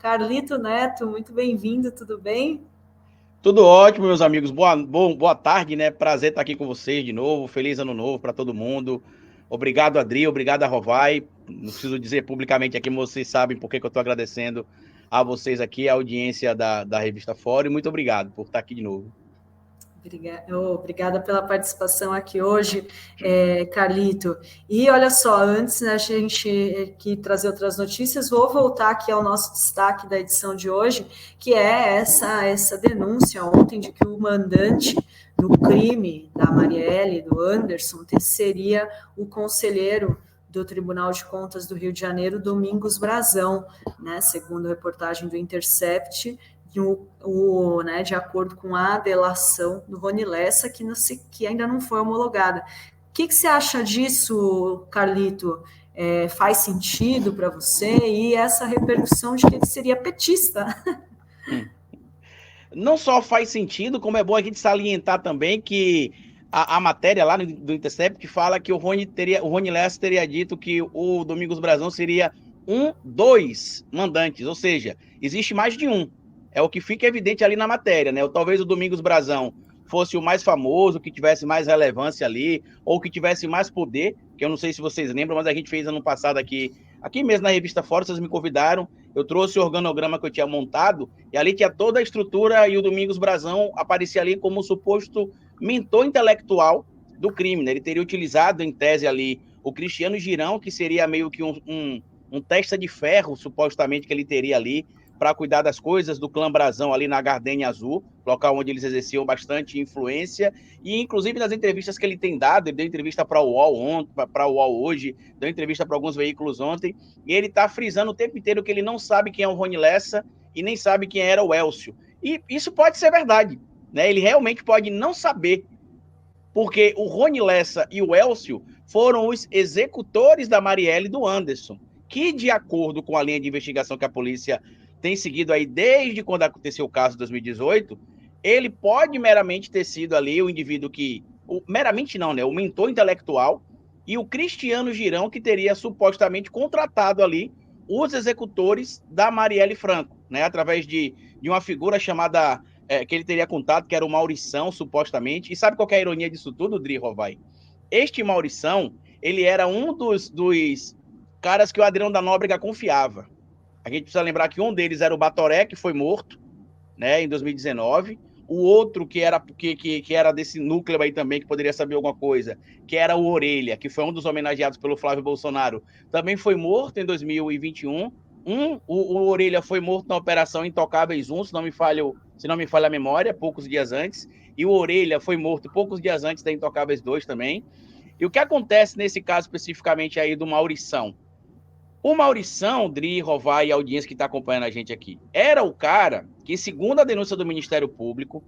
Carlito Neto, muito bem-vindo, tudo bem? Tudo ótimo, meus amigos. Boa tarde, né? Prazer estar aqui com vocês de novo. Feliz ano novo para todo mundo. Obrigado, Adri. Obrigado, a Rovai. Não preciso dizer publicamente aqui, mas vocês sabem por que eu estou agradecendo a vocês aqui, a audiência da Revista Fora. E muito obrigado por estar aqui de novo. Obrigada pela participação aqui hoje, Carlito. E olha só, antes da gente aqui trazer outras notícias, vou voltar aqui ao nosso destaque da edição de hoje, que é essa denúncia ontem de que o mandante do crime da Marielle, do Anderson, seria o conselheiro do Tribunal de Contas do Rio de Janeiro, Domingos Brazão, né? Segundo reportagem do Intercept, né, de acordo com a delação do Rony Lessa, que ainda não foi homologada. O que você acha disso, Carlito? Faz sentido para você? E essa repercussão de que ele seria petista? Não só faz sentido, como é bom a gente salientar também que a matéria lá do Intercept fala que o Rony Lessa teria dito que o Domingos Brazão seria dos mandantes, ou seja, existe mais de um. É o que fica evidente ali na matéria, né? Talvez o Domingos Brazão fosse o mais famoso, que tivesse mais relevância ali, ou que tivesse mais poder, que eu não sei se vocês lembram, mas a gente fez ano passado aqui mesmo na Revista Fora, vocês me convidaram, eu trouxe o organograma que eu tinha montado, e ali tinha toda a estrutura, e o Domingos Brazão aparecia ali como o suposto mentor intelectual do crime, né? Ele teria utilizado, em tese ali, o Cristiano Girão, que seria meio que um testa de ferro, supostamente, que ele teria ali, para cuidar das coisas do clã Brazão ali na Gardenia Azul, local onde eles exerciam bastante influência, e inclusive nas entrevistas que ele tem dado, ele deu entrevista para o UOL ontem, para o UOL hoje, deu entrevista para alguns veículos ontem, e ele está frisando o tempo inteiro que ele não sabe quem é o Rony Lessa e nem sabe quem era o Elcio. E isso pode ser verdade, né? Ele realmente pode não saber, porque o Rony Lessa e o Elcio foram os executores da Marielle e do Anderson, que, de acordo com a linha de investigação que a polícia tem seguido aí desde quando aconteceu o caso de 2018, ele pode meramente ter sido ali o indivíduo que... meramente não, né? O mentor intelectual e o Cristiano Girão, que teria supostamente contratado ali os executores da Marielle Franco, né? Através de uma figura chamada... que ele teria contato, que era o Maurição, supostamente. E sabe qual é a ironia disso tudo, Dri Rovai? Este Maurição, ele era um dos caras que o Adriano da Nóbrega confiava. A gente precisa lembrar que um deles era o Batoré, que foi morto, né, em 2019. O outro que era desse núcleo aí também, que poderia saber alguma coisa, que era o Orelha, que foi um dos homenageados pelo Flávio Bolsonaro, também foi morto em 2021. O Orelha foi morto na Operação Intocáveis 1, se não me falha a memória, poucos dias antes. E o Orelha foi morto poucos dias antes da Intocáveis 2 também. E o que acontece nesse caso especificamente aí do Maurição? O Maurição, Dri, Rovai e a audiência que está acompanhando a gente aqui, era o cara que, segundo a denúncia do Ministério Público,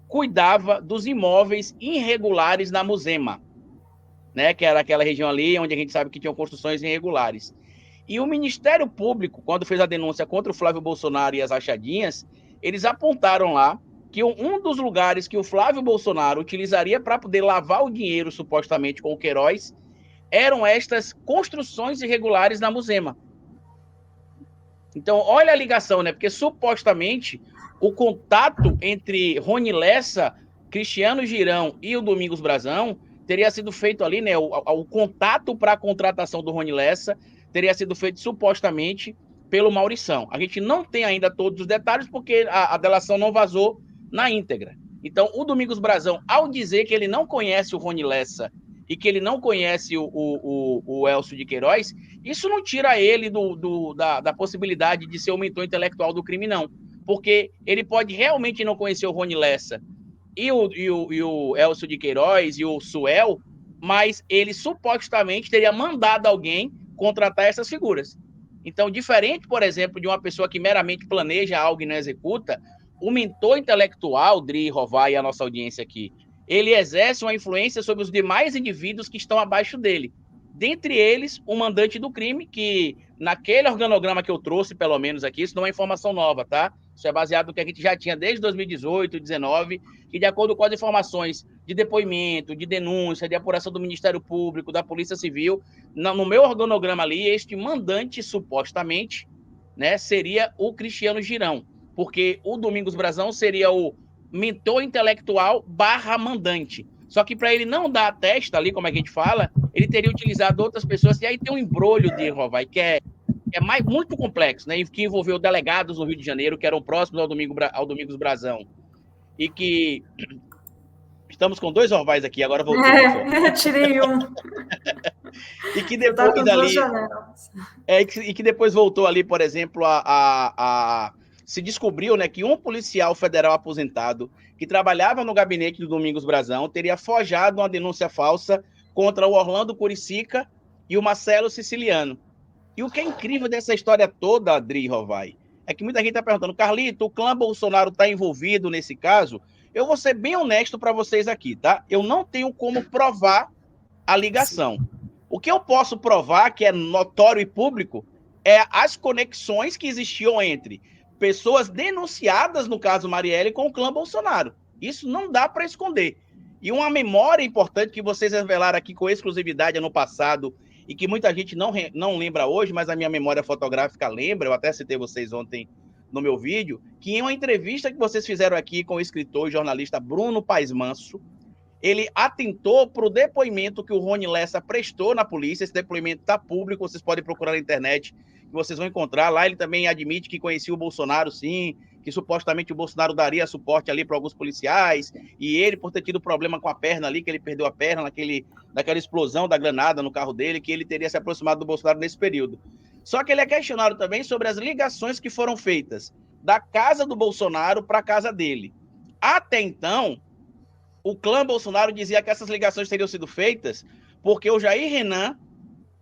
cuidava dos imóveis irregulares na Muzema, né? Que era aquela região ali onde a gente sabe que tinham construções irregulares. E o Ministério Público, quando fez a denúncia contra o Flávio Bolsonaro e as rachadinhas, eles apontaram lá que um dos lugares que o Flávio Bolsonaro utilizaria para poder lavar o dinheiro, supostamente, com o Queiroz, eram estas construções irregulares na Muzema. Então, olha a ligação, né? Porque supostamente o contato entre Rony Lessa, Cristiano Girão e o Domingos Brazão teria sido feito ali, né? O contato para a contratação do Rony Lessa teria sido feito supostamente pelo Maurição. A gente não tem ainda todos os detalhes porque a delação não vazou na íntegra. Então, o Domingos Brazão, ao dizer que ele não conhece o Rony Lessa e que ele não conhece o Elcio de Queiroz, isso não tira ele da possibilidade de ser o mentor intelectual do crime, não. Porque ele pode realmente não conhecer o Rony Lessa e o Elcio de Queiroz e o Suel, mas ele supostamente teria mandado alguém contratar essas figuras. Então, diferente, por exemplo, de uma pessoa que meramente planeja algo e não executa, o mentor intelectual, Dri, Rovai e a nossa audiência aqui, ele exerce uma influência sobre os demais indivíduos que estão abaixo dele. Dentre eles, o mandante do crime, que naquele organograma que eu trouxe, pelo menos aqui, isso não é informação nova, tá? Isso é baseado no que a gente já tinha desde 2018, 2019, que de acordo com as informações de depoimento, de denúncia, de apuração do Ministério Público, da Polícia Civil, no meu organograma ali, este mandante, supostamente, né, seria o Cristiano Girão, porque o Domingos Brazão seria o mentor intelectual barra mandante. Só que para ele não dar a testa ali, como é que a gente fala, ele teria utilizado outras pessoas, e aí tem um embrolho de Rovai, que é muito complexo, né, que envolveu delegados no Rio de Janeiro, que eram próximos ao Domingos Brazão, e que... Estamos com 2 Rovais aqui, agora voltou. Tirei um. E que depois dali... e que depois voltou ali, por exemplo, se descobriu, né, que um policial federal aposentado que trabalhava no gabinete do Domingos Brazão teria forjado uma denúncia falsa contra o Orlando Curicica e o Marcelo Siciliano. E o que é incrível dessa história toda, Adri Rovai, é que muita gente está perguntando, Carlito, o clã Bolsonaro está envolvido nesse caso? Eu vou ser bem honesto para vocês aqui, tá? Eu não tenho como provar a ligação. O que eu posso provar, que é notório e público, é as conexões que existiam entre pessoas denunciadas, no caso Marielle, com o clã Bolsonaro. Isso não dá para esconder. E uma memória importante que vocês revelaram aqui com exclusividade ano passado, e que muita gente não lembra hoje, mas a minha memória fotográfica lembra, eu até citei vocês ontem no meu vídeo, que em uma entrevista que vocês fizeram aqui com o escritor e jornalista Bruno Paes Manso, ele atentou para o depoimento que o Rony Lessa prestou na polícia. Esse depoimento está público, vocês podem procurar na internet, que vocês vão encontrar. Lá ele também admite que conhecia o Bolsonaro, sim, que supostamente o Bolsonaro daria suporte ali para alguns policiais, e ele, por ter tido problema com a perna ali, que ele perdeu a perna naquela explosão da granada no carro dele, que ele teria se aproximado do Bolsonaro nesse período. Só que ele é questionado também sobre as ligações que foram feitas da casa do Bolsonaro para a casa dele. Até então, o clã Bolsonaro dizia que essas ligações teriam sido feitas porque o Jair Renan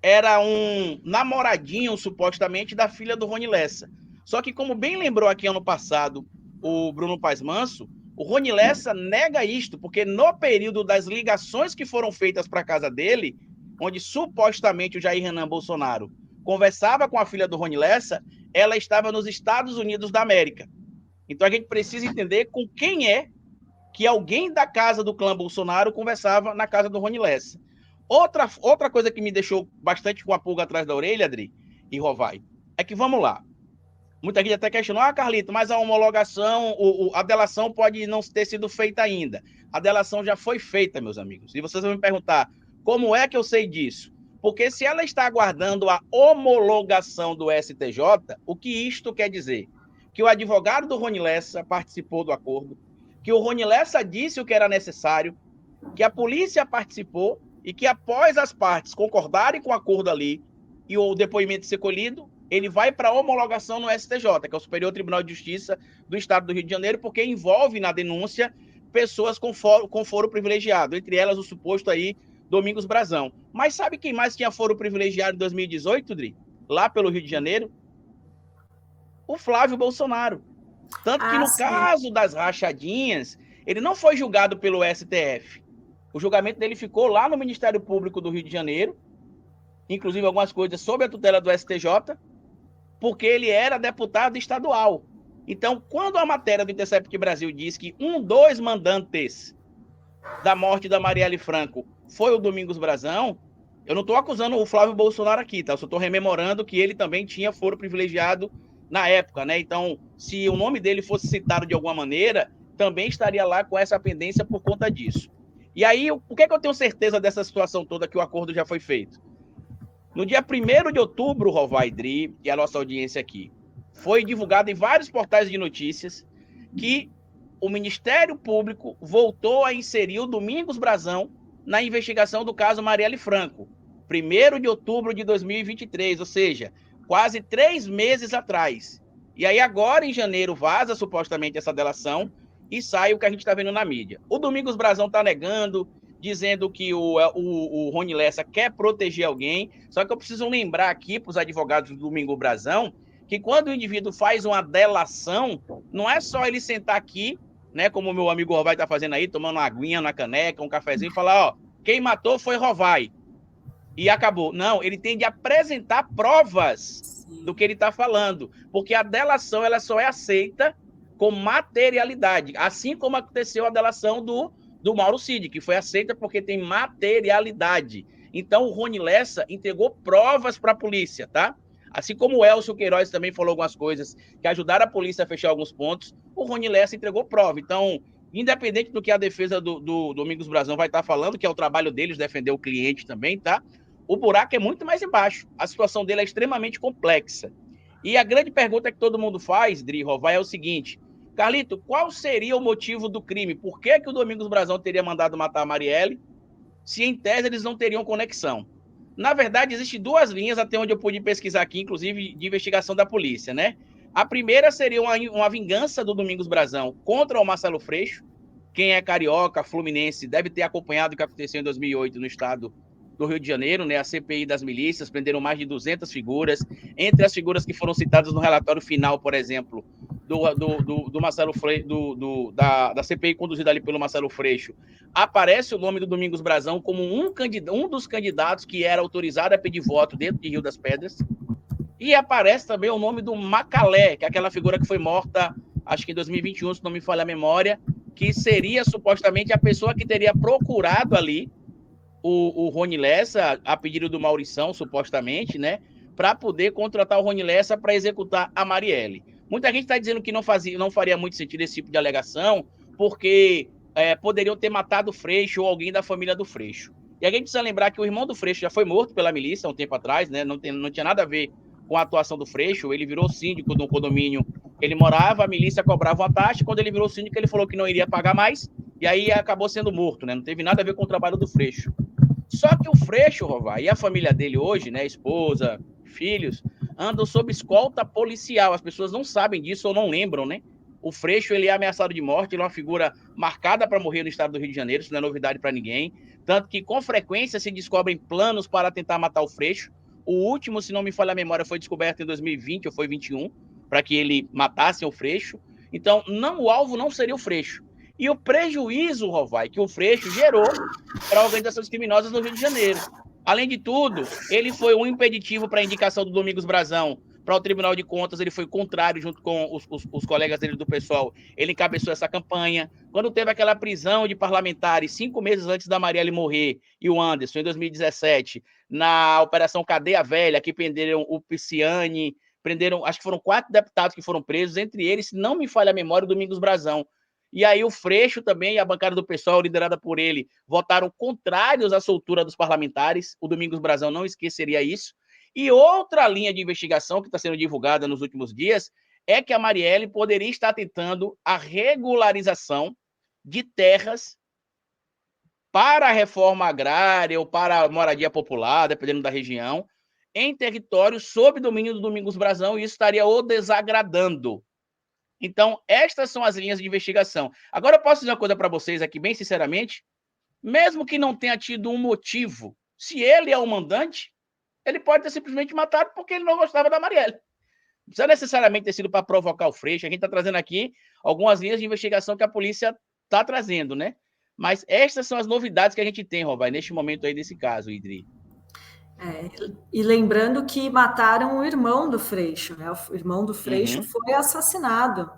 era um namoradinho, supostamente, da filha do Rony Lessa. Só que, como bem lembrou aqui ano passado o Bruno Paes Manso, o Rony Lessa nega isto, porque no período das ligações que foram feitas para a casa dele, onde supostamente o Jair Renan Bolsonaro conversava com a filha do Rony Lessa, ela estava nos Estados Unidos da América. Então a gente precisa entender com quem é que alguém da casa do clã Bolsonaro conversava na casa do Rony Lessa. Outra coisa que me deixou bastante com a pulga atrás da orelha, Adri e Rovai, é que, vamos lá, muita gente até questionou, Carlito, mas a homologação, a delação pode não ter sido feita ainda. A delação já foi feita, meus amigos. E vocês vão me perguntar, como é que eu sei disso? Porque se ela está aguardando a homologação do STJ, o que isto quer dizer? Que o advogado do Rony Lessa participou do acordo, que o Rony Lessa disse o que era necessário, que a polícia participou e que após as partes concordarem com o acordo ali e o depoimento ser colhido, ele vai para a homologação no STJ, que é o Superior Tribunal de Justiça do Estado do Rio de Janeiro, porque envolve na denúncia pessoas com foro privilegiado, entre elas o suposto aí Domingos Brazão. Mas sabe quem mais tinha foro privilegiado em 2018, Dri? Lá pelo Rio de Janeiro? O Flávio Bolsonaro. Tanto que no caso das rachadinhas, ele não foi julgado pelo STF. O julgamento dele ficou lá no Ministério Público do Rio de Janeiro, inclusive algumas coisas sob a tutela do STJ, porque ele era deputado estadual. Então, quando a matéria do Intercept Brasil diz que dos mandantes da morte da Marielle Franco foi o Domingos Brazão, eu não estou acusando o Flávio Bolsonaro aqui, tá? Eu só estou rememorando que ele também tinha foro privilegiado na época, né? Então, se o nome dele fosse citado de alguma maneira, também estaria lá com essa pendência por conta disso. E aí, o que é que eu tenho certeza dessa situação toda, que o acordo já foi feito? No dia 1º de outubro, Rovai, Dri, e a nossa audiência aqui, foi divulgado em vários portais de notícias que o Ministério Público voltou a inserir o Domingos Brazão na investigação do caso Marielle Franco, 1º de outubro de 2023, ou seja, quase 3 meses atrás. E aí agora, em janeiro, vaza supostamente essa delação e sai o que a gente está vendo na mídia. O Domingos Brazão está negando, dizendo que o Rony Lessa quer proteger alguém, só que eu preciso lembrar aqui para os advogados do Domingos Brazão que quando o indivíduo faz uma delação, não é só ele sentar aqui, né, como o meu amigo Rovai está fazendo aí, tomando uma aguinha na caneca, um cafezinho, e falar, ó, quem matou foi Rovai. E acabou. Não, ele tem de apresentar provas do que ele está falando, porque a delação ela só é aceita com materialidade, assim como aconteceu a delação do Mauro Cid, que foi aceita porque tem materialidade. Então, o Rony Lessa entregou provas para a polícia, tá? Assim como o Elcio Queiroz também falou algumas coisas que ajudaram a polícia a fechar alguns pontos, o Rony Lessa entregou prova. Então, independente do que a defesa do Domingos Brazão vai estar falando, que é o trabalho deles defender o cliente também, tá? O buraco é muito mais embaixo. A situação dele é extremamente complexa. E a grande pergunta que todo mundo faz, Dri Rovai, é o seguinte: Carlito, qual seria o motivo do crime? Por que o Domingos Brazão teria mandado matar a Marielle, se em tese eles não teriam conexão? Na verdade, existem duas linhas, até onde eu pude pesquisar aqui, inclusive de investigação da polícia, né? A primeira seria uma vingança do Domingos Brazão contra o Marcelo Freixo. Quem é carioca, fluminense, deve ter acompanhado o que aconteceu em 2008 no estado do Rio de Janeiro, né? A CPI das milícias, prenderam mais de 200 figuras. Entre as figuras que foram citadas no relatório final, por exemplo, do Marcelo Freixo, da CPI conduzida ali pelo Marcelo Freixo, aparece o nome do Domingos Brazão como um dos candidatos que era autorizado a pedir voto dentro de Rio das Pedras. E aparece também o nome do Macalé, que é aquela figura que foi morta, acho que em 2021, se não me falha a memória, que seria supostamente a pessoa que teria procurado ali o Rony Lessa, a pedido do Maurição, supostamente, né, para poder contratar o Rony Lessa para executar a Marielle. Muita gente está dizendo que não faria muito sentido esse tipo de alegação, porque poderiam ter matado o Freixo ou alguém da família do Freixo. E a gente precisa lembrar que o irmão do Freixo já foi morto pela milícia há um tempo atrás, né, não tinha nada a ver com a atuação do Freixo. Ele virou síndico de um condomínio, ele morava, a milícia cobrava uma taxa, quando ele virou síndico ele falou que não iria pagar mais, e aí acabou sendo morto, né? Não teve nada a ver com o trabalho do Freixo. Só que o Freixo, Rovai, e a família dele hoje, né, esposa, filhos, andam sob escolta policial. As pessoas não sabem disso ou não lembram, né? O Freixo, ele é ameaçado de morte, ele é uma figura marcada para morrer no estado do Rio de Janeiro, isso não é novidade para ninguém. Tanto que, com frequência, se descobrem planos para tentar matar o Freixo. O último, se não me falha a memória, foi descoberto em 2020 ou foi 2021, para que ele matasse o Freixo. Então, o alvo não seria o Freixo. E o prejuízo, Rovai, que o Freixo gerou para organizações criminosas no Rio de Janeiro. Além de tudo, ele foi um impeditivo para a indicação do Domingos Brazão para o Tribunal de Contas. Ele foi contrário, junto com os colegas dele do pessoal. Ele encabeçou essa campanha. Quando teve aquela prisão de parlamentares 5 meses antes da Marielle morrer e o Anderson, em 2017, na Operação Cadeia Velha, que prenderam o Pisciani, prenderam, acho que foram 4 deputados que foram presos, entre eles, se não me falha a memória, o Domingos Brazão. E aí o Freixo também e a bancada do PSOL, liderada por ele, votaram contrários à soltura dos parlamentares. O Domingos Brazão não esqueceria isso. E outra linha de investigação que está sendo divulgada nos últimos dias é que a Marielle poderia estar tentando a regularização de terras para a reforma agrária ou para a moradia popular, dependendo da região, em território sob domínio do Domingos Brazão, e isso estaria o desagradando. Então, estas são as linhas de investigação. Agora, eu posso dizer uma coisa para vocês aqui, bem sinceramente, mesmo que não tenha tido um motivo, se ele é o mandante, ele pode ter simplesmente matado porque ele não gostava da Marielle. Não precisa necessariamente ter sido para provocar o Freixo. A gente está trazendo aqui algumas linhas de investigação que a polícia está trazendo, né? Mas estas são as novidades que a gente tem, Rovai, neste momento aí desse caso, Idri. E lembrando que mataram o irmão do Freixo, né? O irmão do Freixo foi assassinado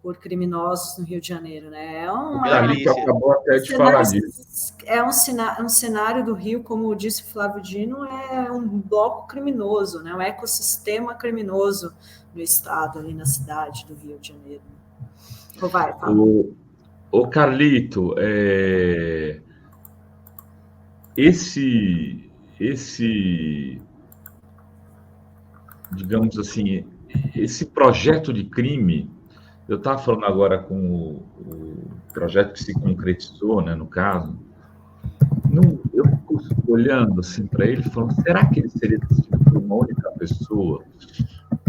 por criminosos no Rio de Janeiro, né? Acabou até de falar disso. É um cenário do Rio, como disse o Flávio Dino, é um bloco criminoso, né? Um ecossistema criminoso no estado, ali na cidade do Rio de Janeiro. Vai, fala. O Carlito, esse, digamos assim, esse projeto de crime, eu estava falando agora com o projeto que se concretizou, né, no caso, eu fico olhando assim para ele, falando, será que ele seria decidido por uma única pessoa?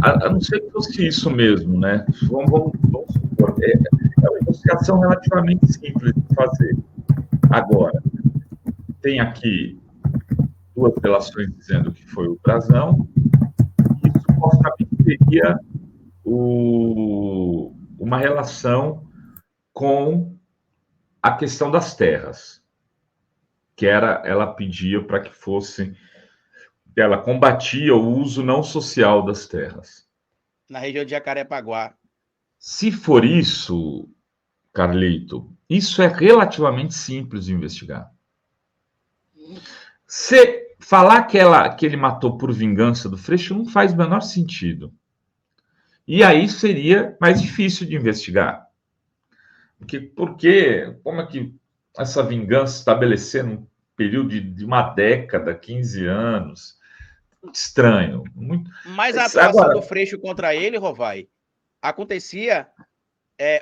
A não ser que fosse isso mesmo, né? Vamos supor, é uma investigação relativamente simples de fazer. Agora, tem aqui 2 relações dizendo que foi o Brazão, e supostamente teria uma relação com a questão das terras, que ela pedia para que fosse, ela combatia o uso não social das terras. Na região de Jacarepaguá. Se for isso, Carlito, isso é relativamente simples de investigar. Se falar que ele matou por vingança do Freixo não faz o menor sentido. E aí seria mais difícil de investigar. Porque como é que essa vingança estabelecer num período de uma década, 15 anos? Muito estranho. Muito... Mas a atuação do Freixo contra ele, Rovai, acontecia...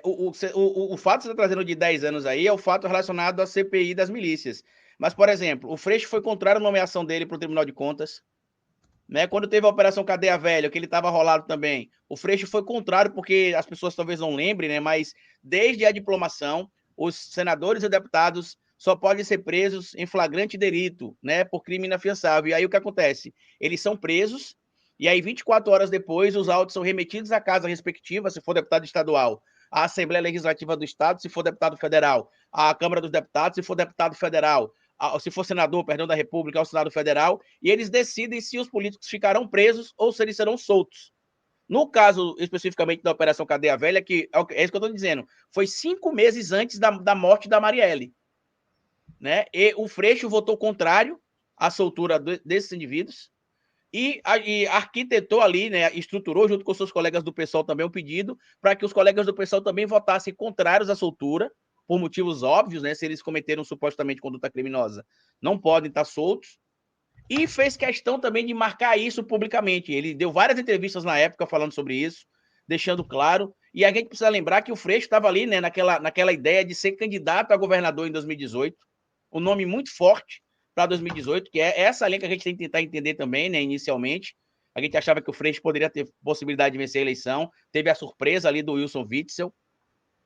o fato que você está trazendo de 10 anos aí é o fato relacionado à CPI das milícias. Mas, por exemplo, o Freixo foi contrário à nomeação dele para o Tribunal de Contas. Né? Quando teve a Operação Cadeia Velha, que ele estava rolado também, o Freixo foi contrário, porque as pessoas talvez não lembrem, né? Mas desde a diplomação, os senadores e deputados só podem ser presos em flagrante delito, né? Por crime inafiançável. E aí o que acontece? Eles são presos, e aí 24 horas depois os autos são remetidos à casa respectiva, se for deputado estadual, à Assembleia Legislativa do Estado, se for deputado federal, à Câmara dos Deputados, se for deputado federal, se for senador, perdão, da República, ao Senado Federal, e eles decidem se os políticos ficarão presos ou se eles serão soltos. No caso, especificamente da Operação Cadeia Velha, que é isso que eu estou dizendo, foi 5 meses antes da morte da Marielle. Né? E o Freixo votou contrário à soltura desses indivíduos e arquitetou ali, né, estruturou junto com seus colegas do PSOL também um pedido para que os colegas do PSOL também votassem contrários à soltura, por motivos óbvios, né? Se eles cometeram supostamente conduta criminosa, não podem estar soltos. E fez questão também de marcar isso publicamente. Ele deu várias entrevistas na época falando sobre isso, deixando claro. E a gente precisa lembrar que o Freixo estava ali, né, naquela ideia de ser candidato a governador em 2018, um nome muito forte para 2018, que é essa linha que a gente tem que tentar entender também, né, inicialmente. A gente achava que o Freixo poderia ter possibilidade de vencer a eleição. Teve a surpresa ali do Wilson Witzel,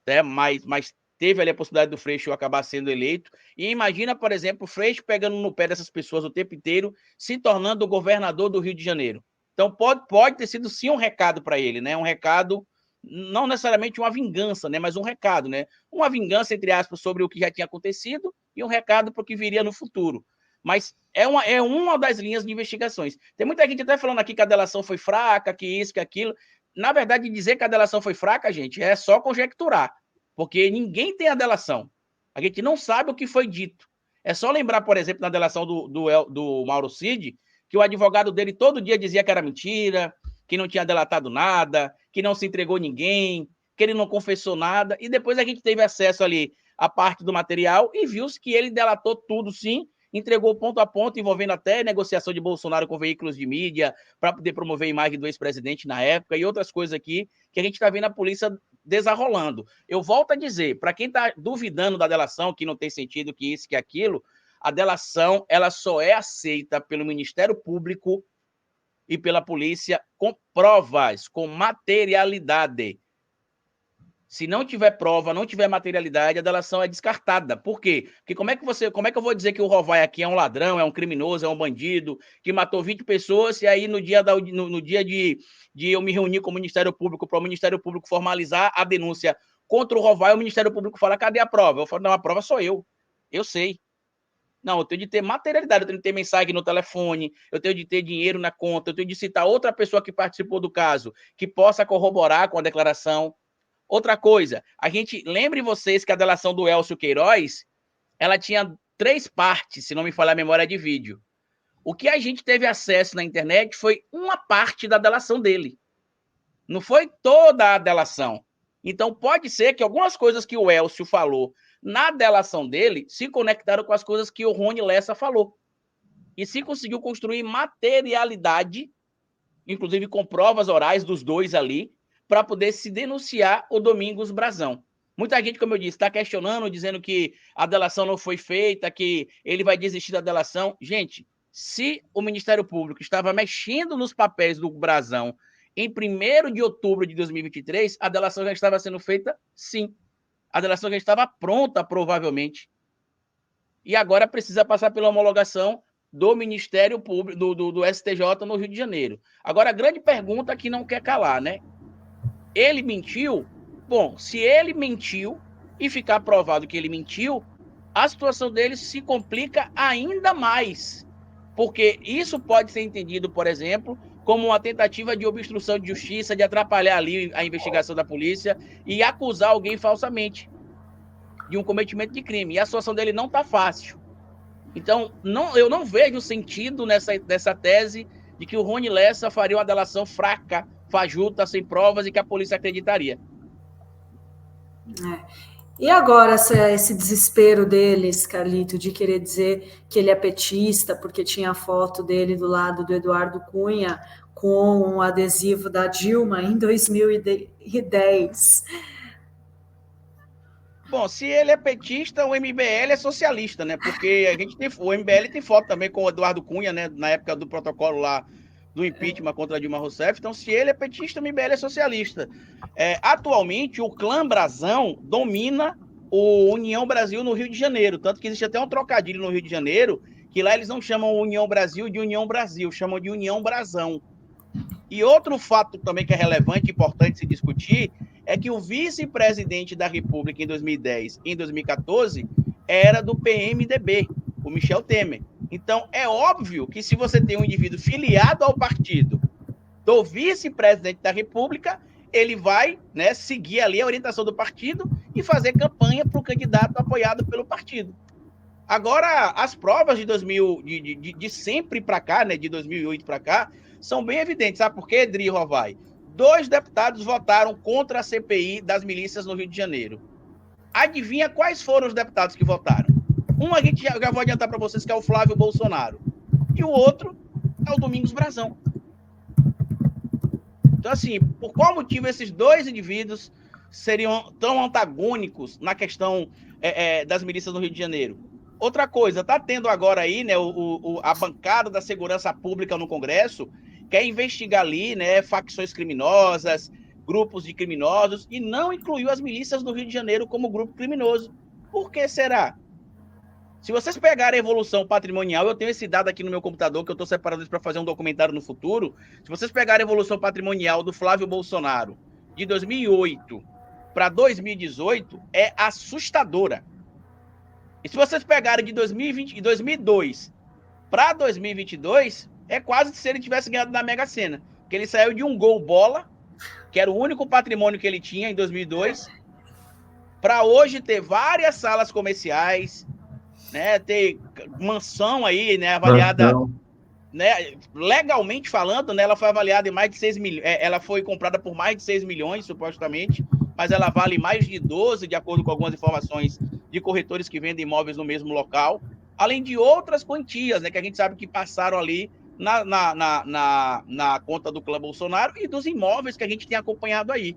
né, mas teve ali a possibilidade do Freixo acabar sendo eleito. E imagina, por exemplo, o Freixo pegando no pé dessas pessoas o tempo inteiro, se tornando o governador do Rio de Janeiro. Então, pode ter sido, sim, um recado para ele, né? Um recado, não necessariamente uma vingança, né? Mas um recado, né? Uma vingança, entre aspas, sobre o que já tinha acontecido e um recado para o que viria no futuro. Mas é uma das linhas de investigações. Tem muita gente até falando aqui que a delação foi fraca, que isso, que aquilo. Na verdade, dizer que a delação foi fraca, gente, é só conjecturar, porque ninguém tem a delação. A gente não sabe o que foi dito. É só lembrar, por exemplo, na delação do Mauro Cid, que o advogado dele todo dia dizia que era mentira, que não tinha delatado nada, que não se entregou ninguém, que ele não confessou nada, e depois a gente teve acesso ali à parte do material e viu-se que ele delatou tudo, sim, entregou ponto a ponto, envolvendo até negociação de Bolsonaro com veículos de mídia para poder promover a imagem do ex-presidente na época e outras coisas aqui que a gente está vendo a polícia desarrolando. Eu volto a dizer, para quem está duvidando da delação, que não tem sentido, que isso, que aquilo, a delação ela só é aceita pelo Ministério Público e pela polícia com provas, com materialidade. Se não tiver prova, não tiver materialidade, a delação é descartada. Por quê? Porque como é que eu vou dizer que o Rovai aqui é um ladrão, é um criminoso, é um bandido, que matou 20 pessoas, e aí no dia de eu me reunir com o Ministério Público, para o Ministério Público formalizar a denúncia contra o Rovai, o Ministério Público fala, cadê a prova? Eu falo, não, a prova sou eu sei. Não, eu tenho de ter materialidade, eu tenho de ter mensagem no telefone, eu tenho de ter dinheiro na conta, eu tenho de citar outra pessoa que participou do caso, que possa corroborar com a declaração. Outra coisa, lembre vocês que a delação do Elcio Queiroz, ela tinha 3 partes, se não me falhar a memória de vídeo. O que a gente teve acesso na internet foi uma parte da delação dele. Não foi toda a delação. Então, pode ser que algumas coisas que o Elcio falou na delação dele se conectaram com as coisas que o Rony Lessa falou. E se conseguiu construir materialidade, inclusive com provas orais dos dois ali, para poder se denunciar o Domingos Brazão. Muita gente, como eu disse, está questionando, dizendo que a delação não foi feita, que ele vai desistir da delação. Gente, se o Ministério Público estava mexendo nos papéis do Brazão em 1º de outubro de 2023, a delação já estava sendo feita, sim. A delação já estava pronta, provavelmente. E agora precisa passar pela homologação do Ministério Público, do STJ no Rio de Janeiro. Agora, a grande pergunta que não quer calar, né? Ele mentiu? Bom, se ele mentiu e ficar provado que ele mentiu, a situação dele se complica ainda mais. Porque isso pode ser entendido, por exemplo, como uma tentativa de obstrução de justiça, de atrapalhar ali a investigação da polícia e acusar alguém falsamente de um cometimento de crime. E a situação dele não está fácil. Então, eu não vejo sentido nessa tese de que o Rony Lessa faria uma delação fraca, fajuta, sem provas e que a polícia acreditaria. E agora esse desespero deles, Carlito, de querer dizer que ele é petista, porque tinha a foto dele do lado do Eduardo Cunha com um adesivo da Dilma em 2010. Bom, se ele é petista, o MBL é socialista, né? Porque o MBL tem foto também com o Eduardo Cunha, né? Na época do protocolo lá do impeachment contra Dilma Rousseff. Então, se ele é petista, o MBL é socialista. Atualmente, o clã Brasão domina o União Brasil no Rio de Janeiro. Tanto que existe até um trocadilho no Rio de Janeiro, que lá eles não chamam União Brasil de União Brasil, chamam de União Brasão. E outro fato também que é relevante e importante se discutir é que o vice-presidente da República em 2010 e em 2014 era do PMDB, o Michel Temer. Então, é óbvio que se você tem um indivíduo filiado ao partido do vice-presidente da República, ele vai, né, seguir ali a orientação do partido e fazer campanha para o candidato apoiado pelo partido. Agora, as provas de sempre para cá, né, de 2008 para cá, são bem evidentes. Sabe por quê, Edri Rovai? 2 deputados votaram contra a CPI das milícias no Rio de Janeiro. Adivinha quais foram os deputados que votaram? Um a gente já vou adiantar para vocês, que é o Flávio Bolsonaro. E o outro é o Domingos Brazão. Então, assim, por qual motivo esses 2 indivíduos seriam tão antagônicos na questão das milícias no Rio de Janeiro? Outra coisa, está tendo agora aí, né, a bancada da segurança pública no Congresso quer investigar ali, né, facções criminosas, grupos de criminosos, e não incluiu as milícias do Rio de Janeiro como grupo criminoso. Por que será? Se vocês pegarem a evolução patrimonial, eu tenho esse dado aqui no meu computador, que eu estou separando isso para fazer um documentário no futuro. Se vocês pegarem a evolução patrimonial do Flávio Bolsonaro de 2008 para 2018, é assustadora. E se vocês pegarem de 2002 para 2022, é quase se ele tivesse ganhado na Mega Sena. Que ele saiu de um gol bola, que era o único patrimônio que ele tinha em 2002, para hoje ter várias salas comerciais, né, ter mansão aí, né, avaliada, né, legalmente falando, né, ela foi avaliada em mais de 6 milhões, ela foi comprada por mais de 6 milhões, supostamente, mas ela vale mais de 12, de acordo com algumas informações de corretores que vendem imóveis no mesmo local, além de outras quantias, né, que a gente sabe que passaram ali na conta do clã Bolsonaro e dos imóveis que a gente tem acompanhado aí.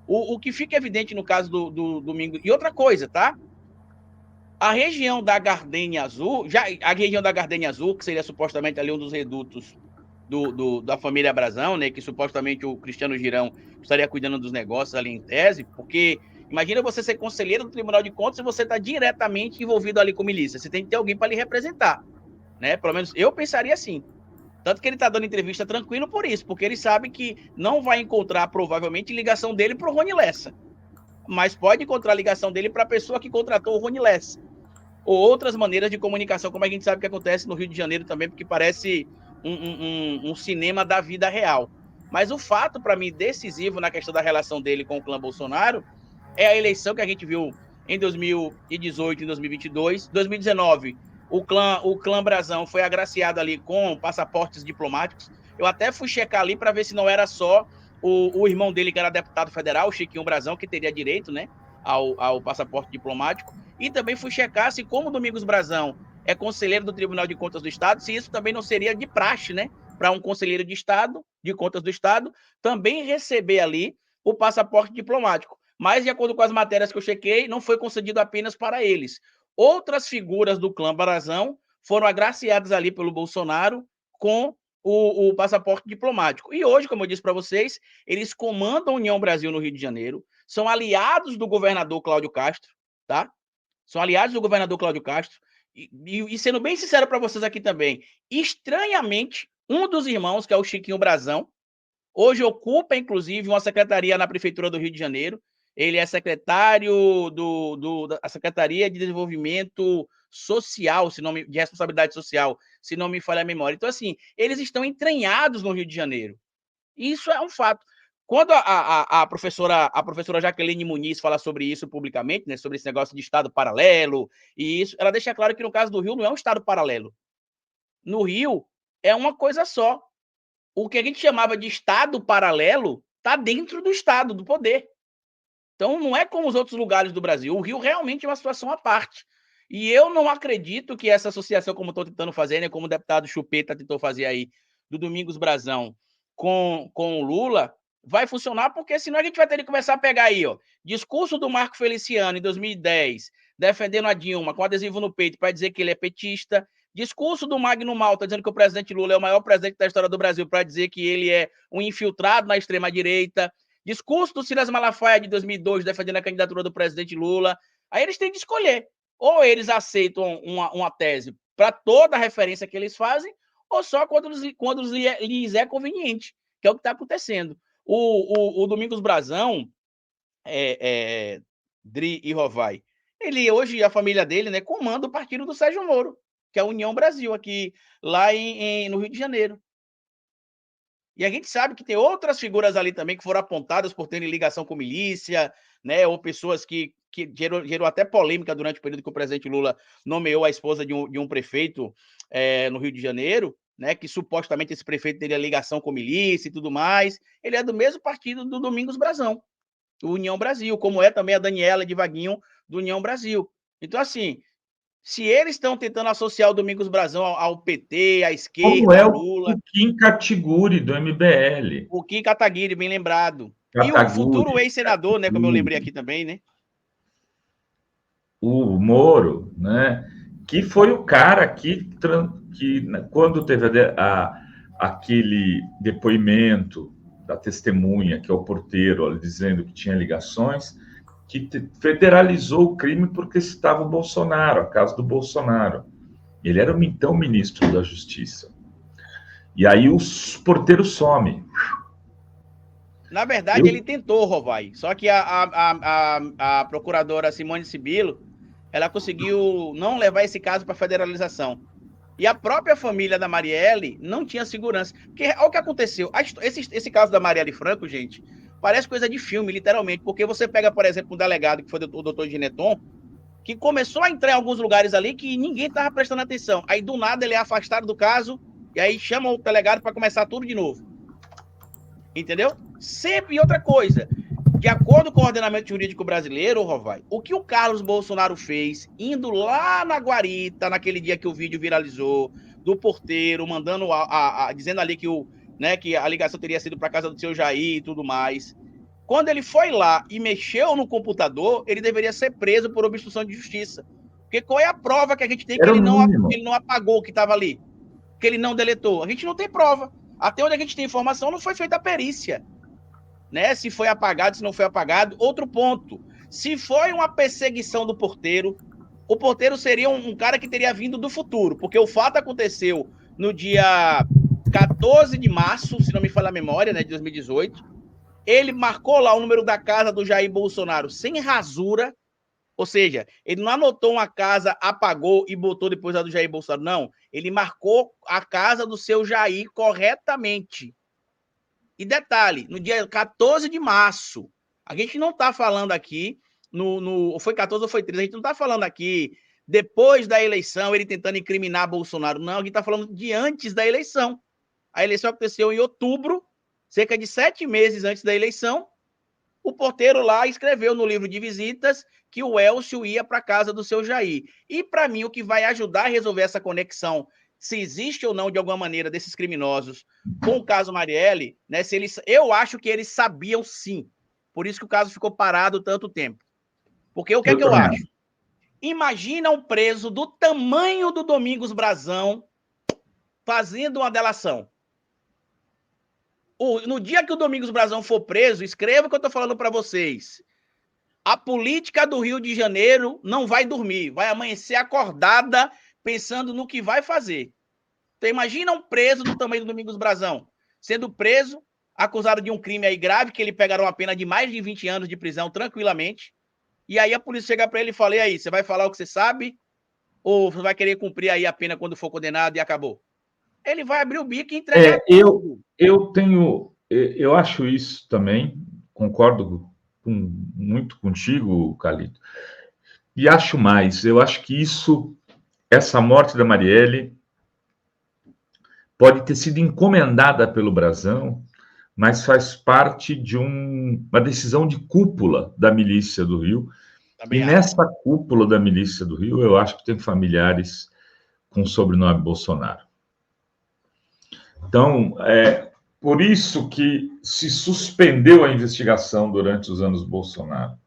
O que fica evidente no caso do Domingo... E outra coisa, tá? A região da Gardênia Azul, a região da Gardênia Azul, que seria supostamente ali um dos redutos da família Brazão, né, que supostamente o Cristiano Girão estaria cuidando dos negócios ali em tese, porque imagina você ser conselheiro do Tribunal de Contas e você está diretamente envolvido ali com milícia. Você tem que ter alguém para lhe representar, né? Pelo menos eu pensaria assim. Tanto que ele está dando entrevista tranquilo por isso, porque ele sabe que não vai encontrar provavelmente ligação dele para o Rony Lessa, mas pode encontrar ligação dele para a pessoa que contratou o Rony Lessa. Ou outras maneiras de comunicação, como a gente sabe que acontece no Rio de Janeiro também, porque parece um cinema da vida real. Mas o fato, para mim, decisivo na questão da relação dele com o clã Bolsonaro é a eleição que a gente viu em 2018 e 2022. 2019, o clã Brazão foi agraciado ali com passaportes diplomáticos. Eu até fui checar ali para ver se não era só o irmão dele, que era deputado federal, o Chiquinho Brazão, que teria direito, né, ao passaporte diplomático. E também fui checar se, como o Domingos Brazão é conselheiro do Tribunal de Contas do Estado, se isso também não seria de praxe, né, para um conselheiro de Estado, de Contas do Estado, também receber ali o passaporte diplomático. Mas, de acordo com as matérias que eu chequei, não foi concedido apenas para eles. Outras figuras do clã Brazão foram agraciadas ali pelo Bolsonaro com o passaporte diplomático. E hoje, como eu disse para vocês, eles comandam a União Brasil no Rio de Janeiro, são aliados do governador Cláudio Castro, tá? São aliados do governador Cláudio Castro. E sendo bem sincero para vocês aqui também, estranhamente, um dos irmãos, que é o Chiquinho Brazão, hoje ocupa, inclusive, uma secretaria na Prefeitura do Rio de Janeiro. Ele é secretário da Secretaria de Desenvolvimento Social, de Responsabilidade Social, se não me falha a memória. Então, assim, eles estão entranhados no Rio de Janeiro. Isso é um fato. Quando a professora Jaqueline Muniz fala sobre isso publicamente, né, sobre esse negócio de Estado paralelo, e isso, ela deixa claro que no caso do Rio não é um Estado paralelo. No Rio é uma coisa só. O que a gente chamava de Estado paralelo está dentro do Estado, do poder. Então não é como os outros lugares do Brasil. O Rio realmente é uma situação à parte. E eu não acredito que essa associação, como estou tentando fazer, né, como o deputado Chupeta tentou fazer aí, do Domingos Brazão com o Lula, vai funcionar, porque senão a gente vai ter que começar a pegar aí, ó, discurso do Marco Feliciano em 2010, defendendo a Dilma com adesivo no peito para dizer que ele é petista, discurso do Magno Malta dizendo que o presidente Lula é o maior presidente da história do Brasil para dizer que ele é um infiltrado na extrema-direita, discurso do Silas Malafaia de 2002 defendendo a candidatura do presidente Lula. Aí eles têm de escolher. Ou eles aceitam uma tese para toda a referência que eles fazem, ou só quando lhes é conveniente, que é o que está acontecendo. O Domingos Brazão, Dri e Rovai, ele hoje, a família dele, né, comanda o partido do Sérgio Moro, que é a União Brasil, aqui lá no Rio de Janeiro. E a gente sabe que tem outras figuras ali também que foram apontadas por terem ligação com milícia, né, ou pessoas que gerou até polêmica durante o período que o presidente Lula nomeou a esposa de um prefeito no Rio de Janeiro, né, que supostamente esse prefeito teria ligação com milícia e tudo mais. Ele é do mesmo partido do Domingos Brazão, do União Brasil, como é também a Daniela de Vaguinho, do União Brasil. Então, assim, se eles estão tentando associar o Domingos Brazão ao PT, à esquerda, como é ao Lula... o Kim Kataguiri, do MBL. O Kim Kataguiri, bem lembrado. Kataguiri, e o futuro ex-senador, né, como eu lembrei aqui também, né? O Moro, né, que foi o cara que quando teve aquele depoimento da testemunha, que é o porteiro, dizendo que tinha ligações, que federalizou o crime porque citava o Bolsonaro, a casa do Bolsonaro. Ele era então ministro da Justiça. E aí o porteiro some. Na verdade, ele tentou, Rovai. Só que a procuradora Simone Sibilo, ela conseguiu não levar esse caso para federalização. E a própria família da Marielle não tinha segurança. Porque olha o que aconteceu. Esse caso da Marielle Franco, gente, parece coisa de filme, literalmente. Porque você pega, por exemplo, um delegado, que foi o doutor Gineton, que começou a entrar em alguns lugares ali que ninguém estava prestando atenção. Aí, do nada, ele é afastado do caso, e aí chama o delegado para começar tudo de novo. Entendeu? Sempre. E outra coisa, de acordo com o ordenamento jurídico brasileiro, Rovai, o que o Carlos Bolsonaro fez, indo lá na guarita, naquele dia que o vídeo viralizou, do porteiro, mandando, dizendo ali que a ligação teria sido para casa do seu Jair e tudo mais. Quando ele foi lá e mexeu no computador, ele deveria ser preso por obstrução de justiça. Porque qual é a prova que a gente tem que ele não apagou o que estava ali? Que ele não deletou? A gente não tem prova. Até onde a gente tem informação, não foi feita a perícia. Né? Se foi apagado, se não foi apagado. Outro ponto, se foi uma perseguição do porteiro, o porteiro seria um cara que teria vindo do futuro, porque o fato aconteceu no dia 14 de março, se não me falha a memória, né, de 2018. Ele marcou lá o número da casa do Jair Bolsonaro sem rasura, ou seja, ele não anotou uma casa, apagou e botou depois a do Jair Bolsonaro, não. Ele marcou a casa do seu Jair corretamente. E detalhe, no dia 14 de março, a gente não está falando aqui, foi 14 ou foi 13, a gente não está falando aqui depois da eleição, ele tentando incriminar Bolsonaro, não, a gente está falando de antes da eleição. A eleição aconteceu em outubro, cerca de 7 meses antes da eleição, o porteiro lá escreveu no livro de visitas que o Elcio ia para a casa do seu Jair. E, para mim, o que vai ajudar a resolver essa conexão, se existe ou não, de alguma maneira, desses criminosos com o caso Marielle, né, eu acho que eles sabiam sim. Por isso que o caso ficou parado tanto tempo. Porque o que é que eu acho? Imagina um preso do tamanho do Domingos Brazão fazendo uma delação. No dia que o Domingos Brazão for preso, escreva o que eu estou falando para vocês. A política do Rio de Janeiro não vai dormir, vai amanhecer acordada pensando no que vai fazer. Então, imagina um preso do tamanho do Domingos Brazão, sendo preso, acusado de um crime aí grave, que ele pegará uma pena de mais de 20 anos de prisão tranquilamente, e aí a polícia chega para ele e fala, e aí, você vai falar o que você sabe, ou você vai querer cumprir aí a pena quando for condenado e acabou? Ele vai abrir o bico e entregar tudo. Eu tenho Eu acho isso também, concordo muito contigo, Calito. E acho mais, eu acho que essa morte da Marielle pode ter sido encomendada pelo Brasão, mas faz parte de uma decisão de cúpula da milícia do Rio. E Também acho. nessa cúpula da milícia do Rio, eu acho que tem familiares com o sobrenome Bolsonaro. Então, por isso que se suspendeu a investigação durante os anos Bolsonaro.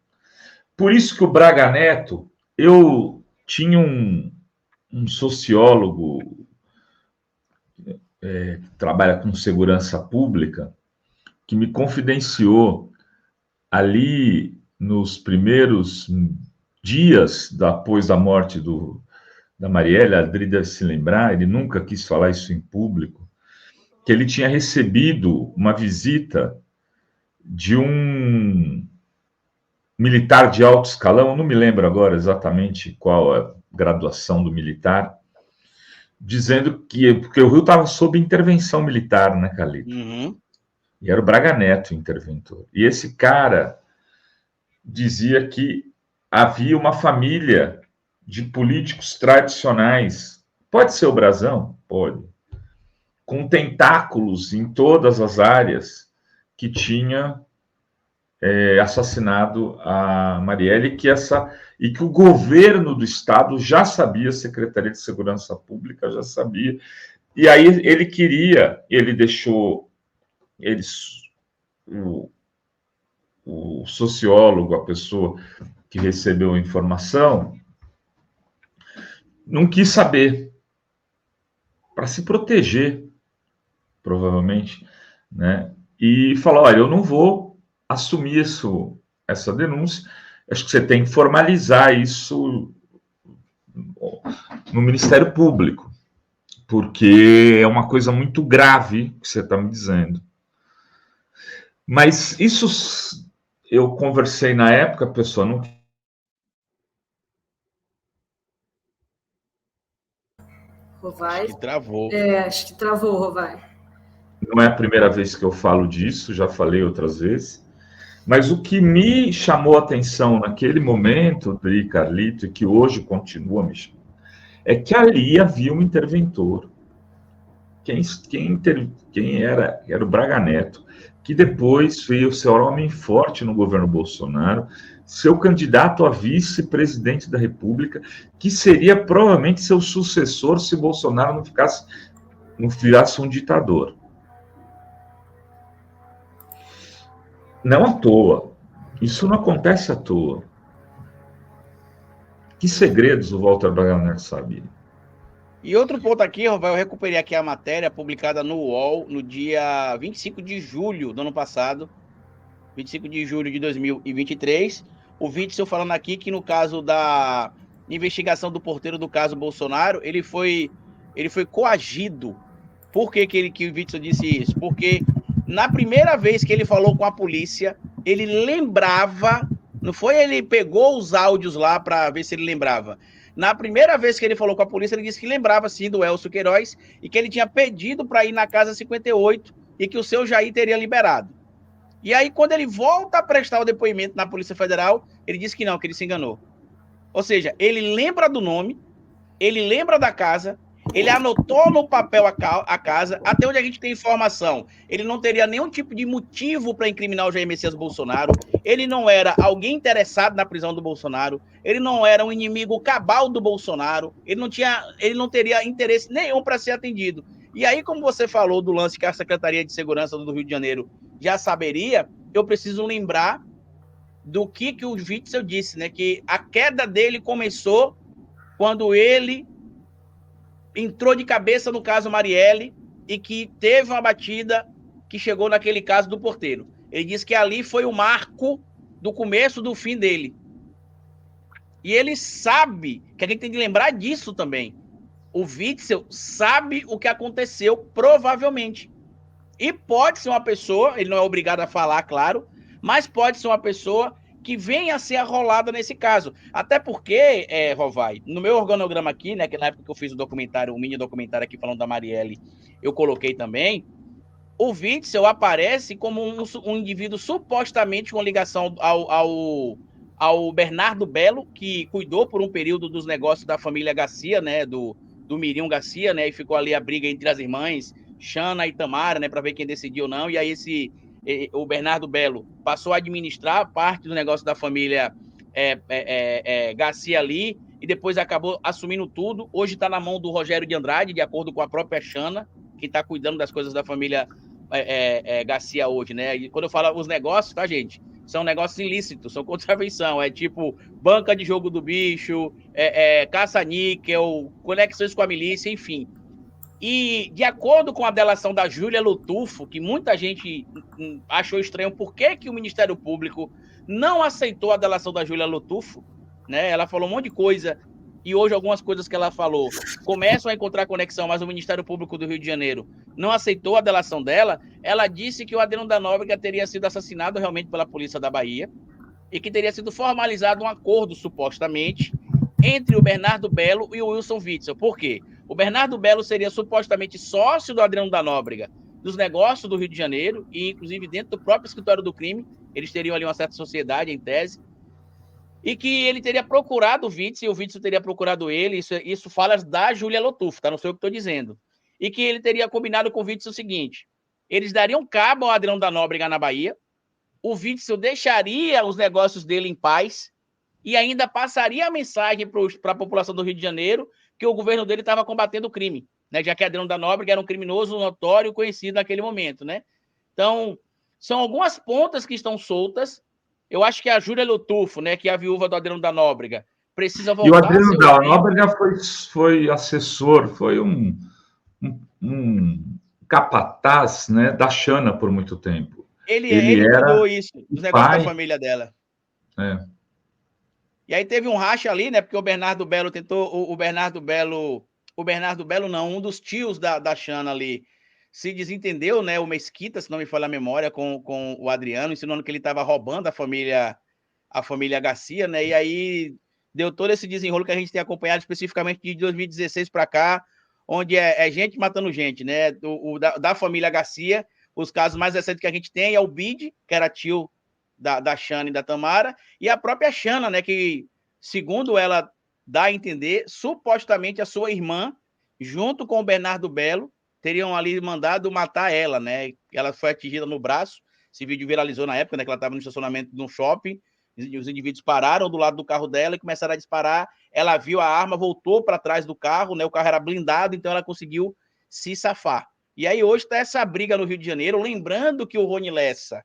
Por isso que o Braga Neto, eu tinha um sociólogo que trabalha com segurança pública, que me confidenciou ali nos primeiros dias depois da morte da Marielle, a Adri deve se lembrar, ele nunca quis falar isso em público, que ele tinha recebido uma visita de um militar de alto escalão, não me lembro agora exatamente qual a graduação do militar, dizendo porque o Rio estava sob intervenção militar, né, Calito? Uhum. E era o Braga Neto o interventor. E esse cara dizia que havia uma família de políticos tradicionais, pode ser o Brasão? Pode, com tentáculos em todas as áreas, que tinha assassinado a Marielle, e que o governo do estado já sabia, a Secretaria de Segurança Pública já sabia, e aí ele deixou o sociólogo, a pessoa que recebeu a informação, não quis saber, para se proteger, provavelmente, né? E falou: olha, eu não vou assumir essa denúncia, acho que você tem que formalizar isso no Ministério Público, porque é uma coisa muito grave que você está me dizendo. Mas isso eu conversei na época, a pessoa não. Rovai. Acho que travou. Acho que travou, Rovai. Não é a primeira vez que eu falo disso, já falei outras vezes. Mas o que me chamou a atenção naquele momento, Dri, Carlito, e que hoje continua me chamando, é que ali havia um interventor. Quem era o Braga Neto, que depois veio ser homem forte no governo Bolsonaro, seu candidato a vice-presidente da República, que seria provavelmente seu sucessor se Bolsonaro não virasse um ditador. Não à toa. Isso não acontece à toa. Que segredos o Walter Braga Neto sabia? E outro ponto aqui, Rafael, eu recuperei aqui a matéria publicada no UOL no dia 25 de julho do ano passado, 25 de julho de 2023. O Witzel falando aqui que no caso da investigação do porteiro do caso Bolsonaro, ele foi coagido. Por que o Witzel disse isso? Porque na primeira vez que ele falou com a polícia, ele lembrava, não foi ele pegou os áudios lá para ver se ele lembrava. Na primeira vez que ele falou com a polícia, ele disse que lembrava, sim, do Elcio Queiroz e que ele tinha pedido para ir na casa 58 e que o seu Jair teria liberado. E aí, quando ele volta a prestar o depoimento na Polícia Federal, ele disse que não, que ele se enganou. Ou seja, ele lembra do nome, ele lembra da casa, ele anotou no papel a casa, até onde a gente tem informação. Ele não teria nenhum tipo de motivo para incriminar o Jair Messias Bolsonaro, ele não era alguém interessado na prisão do Bolsonaro, ele não era um inimigo cabal do Bolsonaro, ele não teria interesse nenhum para ser atendido. E aí, como você falou do lance que a Secretaria de Segurança do Rio de Janeiro já saberia, eu preciso lembrar do que o Witzel disse, né? Que a queda dele começou quando ele entrou de cabeça no caso Marielle e que teve uma batida que chegou naquele caso do porteiro. Ele disse que ali foi o marco do começo do fim dele. E ele sabe, que a gente tem que lembrar disso também. O Witzel sabe o que aconteceu, provavelmente. E pode ser uma pessoa, ele não é obrigado a falar, claro, mas pode ser uma pessoa que venha a ser arrolada nesse caso. Até porque, Rovai, no meu organograma aqui, né, que na época que eu fiz o documentário, o mini documentário aqui falando da Marielle, eu coloquei também, o Witzel aparece como um indivíduo supostamente com ligação ao Bernardo Belo, que cuidou por um período dos negócios da família Garcia, né, do Mirinho Garcia, né, e ficou ali a briga entre as irmãs, Xana e Tamara, né, para ver quem decidiu ou não, e aí o Bernardo Belo passou a administrar parte do negócio da família Garcia ali, e depois acabou assumindo tudo. Hoje está na mão do Rogério de Andrade, de acordo com a própria Xana, que está cuidando das coisas da família Garcia hoje, né? E quando eu falo os negócios, tá, gente? São negócios ilícitos, são contravenção. É tipo banca de jogo do bicho, caça-níquel, conexões com a milícia, enfim. E, de acordo com a delação da Júlia Lutufo, que muita gente achou estranho por que o Ministério Público não aceitou a delação da Júlia Lutufo, né? Ela falou um monte de coisa, e hoje algumas coisas que ela falou começam a encontrar conexão, mas o Ministério Público do Rio de Janeiro não aceitou a delação dela. Ela disse que o Adriano da Nóbrega teria sido assassinado realmente pela polícia da Bahia e que teria sido formalizado um acordo, supostamente, entre o Bernardo Belo e o Wilson Witzel. Por quê? O Bernardo Belo seria supostamente sócio do Adriano da Nóbrega dos negócios do Rio de Janeiro, e inclusive dentro do próprio escritório do crime, eles teriam ali uma certa sociedade, em tese, e que ele teria procurado o Witzel, e o Witzel teria procurado ele, isso falas da Júlia Lotufo, tá? Não sei o que estou dizendo. E que ele teria combinado com o Witzel o seguinte: eles dariam cabo ao Adriano da Nóbrega na Bahia, o Witzel deixaria os negócios dele em paz e ainda passaria a mensagem para a população do Rio de Janeiro que o governo dele estava combatendo o crime, né? Já que Adriano da Nóbrega era um criminoso notório conhecido naquele momento, né? Então, são algumas pontas que estão soltas. Eu acho que a Júlia Lutufo, né, que é a viúva do Adriano da Nóbrega, precisa voltar. E o Adriano da Nóbrega foi assessor, foi um capataz, né, da Xana por muito tempo. Ele cuidou isso, dos negócios da família dela. E aí teve um racha ali, né? Porque o Bernardo Belo tentou, o Bernardo Belo não, um dos tios da Xana ali se desentendeu, né? O Mesquita, se não me falha a memória, com o Adriano, insinuando que ele estava roubando a família Garcia, né? E aí deu todo esse desenrolo que a gente tem acompanhado especificamente de 2016 para cá, onde é gente matando gente, né? Da família Garcia. Os casos mais recentes que a gente tem é o Bide, que era tio da Xana e da Tamara, e a própria Xana, né, que, segundo ela dá a entender, supostamente a sua irmã, junto com o Bernardo Belo, teriam ali mandado matar ela, né? Ela foi atingida no braço. Esse vídeo viralizou na época, né, que ela estava no estacionamento de um shopping, os indivíduos pararam do lado do carro dela e começaram a disparar. Ela viu a arma, voltou para trás do carro, né? O carro era blindado, então ela conseguiu se safar. E aí hoje está essa briga no Rio de Janeiro, lembrando que o Rony Lessa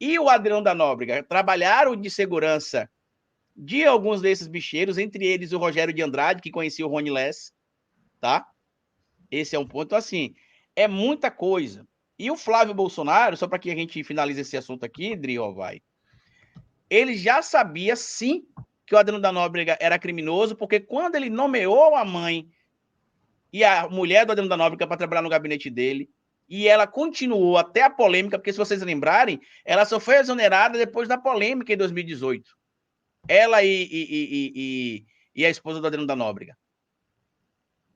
e o Adriano da Nóbrega trabalharam de segurança de alguns desses bicheiros, entre eles o Rogério de Andrade, que conhecia o Rony Lessa, tá? Esse é um ponto, assim, é muita coisa. E o Flávio Bolsonaro, só para que a gente finalize esse assunto aqui, Dri, vai, ele já sabia, sim, que o Adriano da Nóbrega era criminoso, porque quando ele nomeou a mãe e a mulher do Adriano da Nóbrega para trabalhar no gabinete dele, e ela continuou até a polêmica, porque se vocês lembrarem, ela só foi exonerada depois da polêmica em 2018. Ela e a esposa do Adriano da Nóbrega.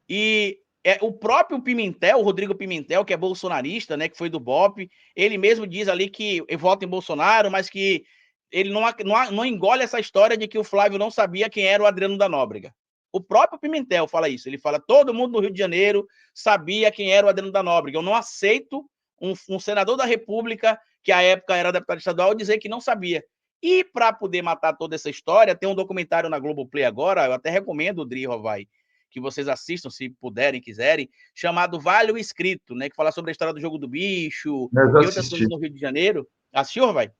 E o próprio Pimentel, o Rodrigo Pimentel, que é bolsonarista, né, que foi do BOPE, ele mesmo diz ali que vota em Bolsonaro, mas que ele não engole essa história de que o Flávio não sabia quem era o Adriano da Nóbrega. O próprio Pimentel fala isso. Ele fala: todo mundo no Rio de Janeiro sabia quem era o Adriano da Nóbrega. Eu não aceito um senador da República, que à época era deputado estadual, dizer que não sabia. E para poder matar toda essa história, tem um documentário na Globoplay agora, eu até recomendo, Dri Rovai, que vocês assistam, se puderem, quiserem, chamado Vale o Escrito, né, que fala sobre a história do jogo do bicho e outras coisas no Rio de Janeiro. Assistiu, Rovai?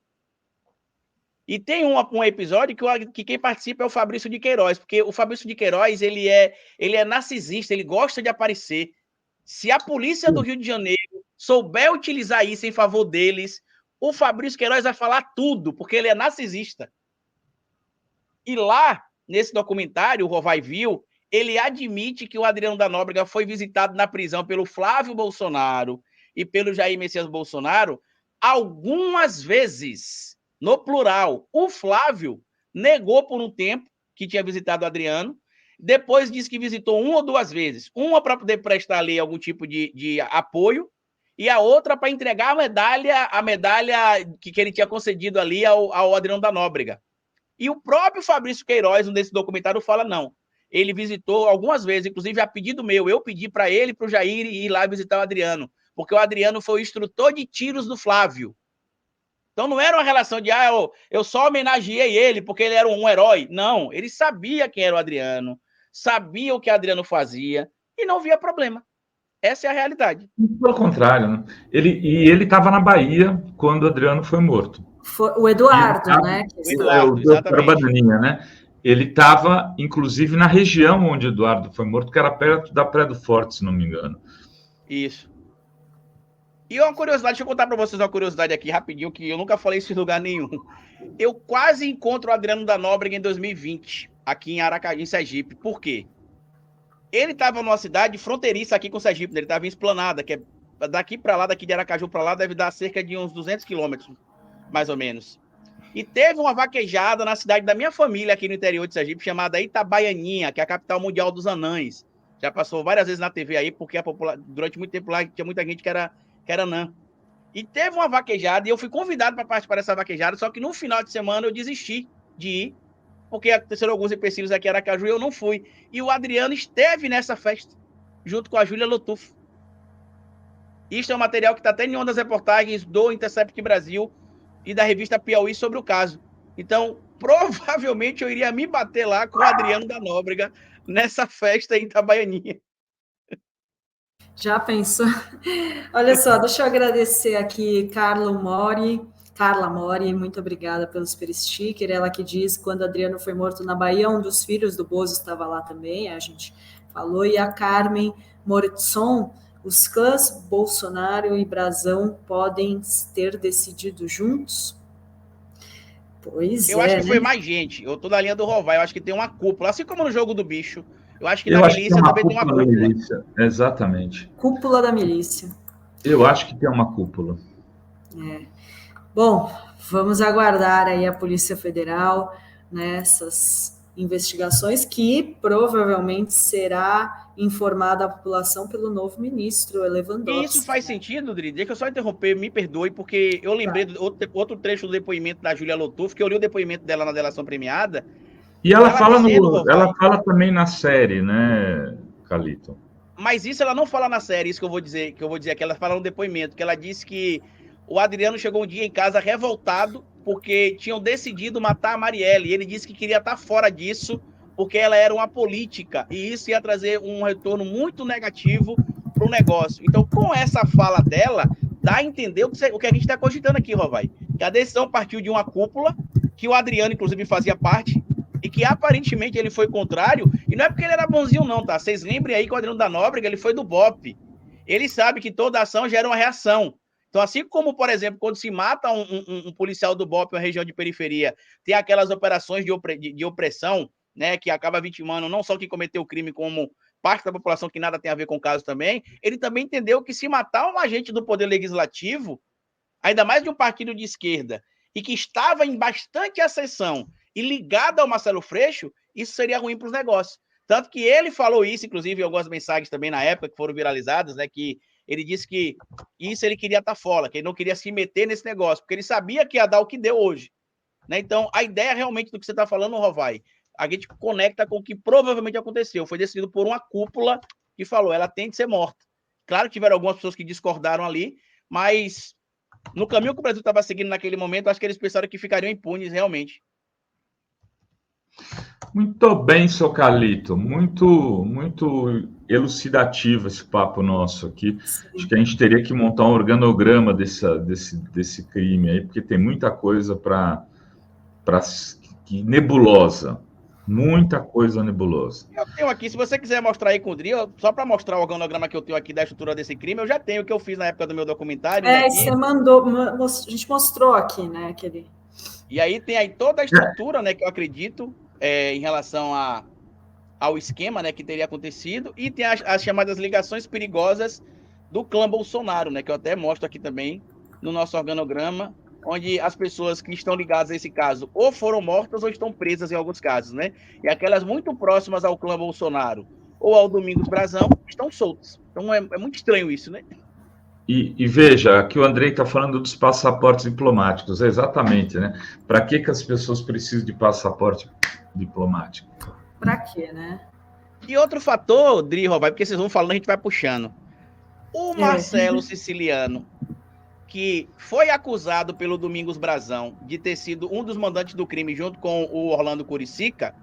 E tem um episódio que quem participa é o Fabrício de Queiroz, porque o Fabrício de Queiroz, ele é narcisista, ele gosta de aparecer. Se a polícia do Rio de Janeiro souber utilizar isso em favor deles, o Fabrício Queiroz vai falar tudo, porque ele é narcisista. E lá, nesse documentário, o Rovai viu, ele admite que o Adriano da Nóbrega foi visitado na prisão pelo Flávio Bolsonaro e pelo Jair Messias Bolsonaro algumas vezes. No plural, o Flávio negou por um tempo que tinha visitado o Adriano, depois disse que visitou 1 ou 2 vezes, uma para poder prestar ali algum tipo de apoio, e a outra para entregar a medalha que ele tinha concedido ali ao Adriano da Nóbrega. E o próprio Fabrício Queiroz, nesse documentário, fala não. Ele visitou algumas vezes, inclusive a pedido meu, eu pedi para ele e para o Jair ir lá visitar o Adriano, porque o Adriano foi o instrutor de tiros do Flávio. Então não era uma relação de, eu só homenageei ele porque ele era um herói. Não, ele sabia quem era o Adriano, sabia o que o Adriano fazia e não via problema. Essa é a realidade. Pelo contrário, né? Ele estava na Bahia quando o Adriano foi morto. Foi o Eduardo, né? O Eduardo, exatamente. Bananinha, né? Ele estava, inclusive, na região onde o Eduardo foi morto, que era perto da Praia do Forte, se não me engano. Isso. E uma curiosidade, deixa eu contar para vocês uma curiosidade aqui rapidinho, que eu nunca falei isso em lugar nenhum. Eu quase encontro o Adriano da Nóbrega em 2020, aqui em Aracaju, em Sergipe. Por quê? Ele estava numa cidade fronteiriça aqui com Sergipe, ele estava em Esplanada, que é daqui para lá, daqui de Aracaju para lá, deve dar cerca de uns 200 quilômetros, mais ou menos. E teve uma vaquejada na cidade da minha família aqui no interior de Sergipe, chamada Itabaianinha, que é a capital mundial dos anãs. Já passou várias vezes na TV aí, porque durante muito tempo lá tinha muita gente que era anã. E teve uma vaquejada, e eu fui convidado para participar dessa vaquejada, só que no final de semana eu desisti de ir, porque aconteceram alguns empecilhos aqui em Aracaju e eu não fui. E o Adriano esteve nessa festa, junto com a Júlia Lotufo. Isso é um material que está até em uma das reportagens do Intercept Brasil e da revista Piauí sobre o caso. Então, provavelmente eu iria me bater lá com o Adriano da Nóbrega nessa festa em Itabaianinha. Já pensou? Olha só, deixa eu agradecer aqui Carla Mori, muito obrigada pelo super sticker. Ela que diz que quando Adriano foi morto na Bahia, um dos filhos do Bozo estava lá também, a gente falou. E a Carmen Moritson, os clãs Bolsonaro e Brazão podem ter decidido juntos? Pois eu acho que foi mais gente. Eu tô na linha do Rovai, eu acho que tem uma cúpula, assim como no jogo do bicho. Eu acho que na milícia também tem uma cúpula. Milícia. Exatamente. Cúpula da milícia. Eu acho que tem uma cúpula. Bom, vamos aguardar aí a Polícia Federal nessas investigações que provavelmente será informada a população pelo novo ministro Lewandowski. E isso faz sentido, Dri? Deixa eu só interromper, me perdoe, porque eu lembrei de outro trecho do depoimento da Júlia Lotufo, que eu li o depoimento dela na delação premiada. E ela fala também na série, né, Calito? Mas isso ela não fala na série, isso que eu vou dizer aqui, ela fala no depoimento, que ela disse que o Adriano chegou um dia em casa revoltado porque tinham decidido matar a Marielle, e ele disse que queria estar fora disso, porque ela era uma política, e isso ia trazer um retorno muito negativo para o negócio. Então, com essa fala dela, dá a entender o que a gente está cogitando aqui, Rovai, que a decisão partiu de uma cúpula, que o Adriano, inclusive, fazia parte, e que aparentemente ele foi contrário, e não é porque ele era bonzinho não, tá? Vocês lembrem aí que o Adriano da Nóbrega, ele foi do BOPE. Ele sabe que toda ação gera uma reação. Então, assim como, por exemplo, quando se mata um policial do BOPE em uma região de periferia, tem aquelas operações de opressão, né, que acaba vitimando não só quem cometeu o crime, como parte da população que nada tem a ver com o caso também, ele também entendeu que se matar um agente do Poder Legislativo, ainda mais de um partido de esquerda, e que estava em bastante ascensão e ligado ao Marcelo Freixo, isso seria ruim para os negócios. Tanto que ele falou isso, inclusive, em algumas mensagens também na época que foram viralizadas, né, que ele disse que isso ele queria estar fora, que ele não queria se meter nesse negócio, porque ele sabia que ia dar o que deu hoje. Né? Então, a ideia realmente do que você está falando, Rovai, a gente conecta com o que provavelmente aconteceu. Foi decidido por uma cúpula que falou, ela tem de ser morta. Claro que tiveram algumas pessoas que discordaram ali, mas no caminho que o Brasil estava seguindo naquele momento, acho que eles pensaram que ficariam impunes realmente. Muito bem, seu Calito. Muito elucidativo esse papo nosso aqui. Sim. Acho que a gente teria que montar um organograma desse crime aí, porque tem muita coisa para nebulosa. Muita coisa nebulosa. Eu tenho aqui, se você quiser mostrar aí com o Dri, só para mostrar o organograma que eu tenho aqui da estrutura desse crime, eu já tenho o que eu fiz na época do meu documentário. Você mandou, a gente mostrou aqui, né, aquele... E aí tem aí toda a estrutura, né, que eu acredito, em relação ao esquema, né, que teria acontecido, e tem as chamadas ligações perigosas do clã Bolsonaro, né, que eu até mostro aqui também no nosso organograma, onde as pessoas que estão ligadas a esse caso ou foram mortas ou estão presas em alguns casos, né? E aquelas muito próximas ao clã Bolsonaro ou ao Domingos Brazão estão soltas. Então é muito estranho isso, né? E veja, aqui o Andrei está falando dos passaportes diplomáticos, exatamente, né? Para que as pessoas precisam de passaporte diplomático? Para quê, né? E outro fator, Dri, Robai, porque vocês vão falando, a gente vai puxando. O Marcelo Siciliano, que foi acusado pelo Domingos Brazão de ter sido um dos mandantes do crime junto com o Orlando Curicica,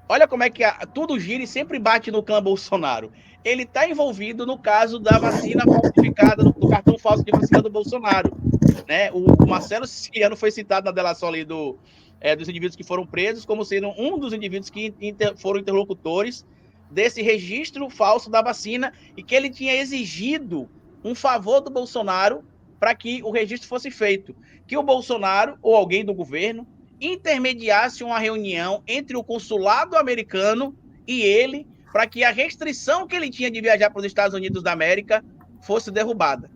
olha como é que tudo gira e sempre bate no clã Bolsonaro. Ele está envolvido no caso da vacina falsificada, do cartão falso de vacina do Bolsonaro. Né? O Marcelo Siciliano foi citado na delação ali dos indivíduos que foram presos como sendo um dos indivíduos que foram interlocutores desse registro falso da vacina e que ele tinha exigido um favor do Bolsonaro para que o registro fosse feito. Que o Bolsonaro ou alguém do governo intermediasse uma reunião entre o consulado americano e ele para que a restrição que ele tinha de viajar para os Estados Unidos da América fosse derrubada.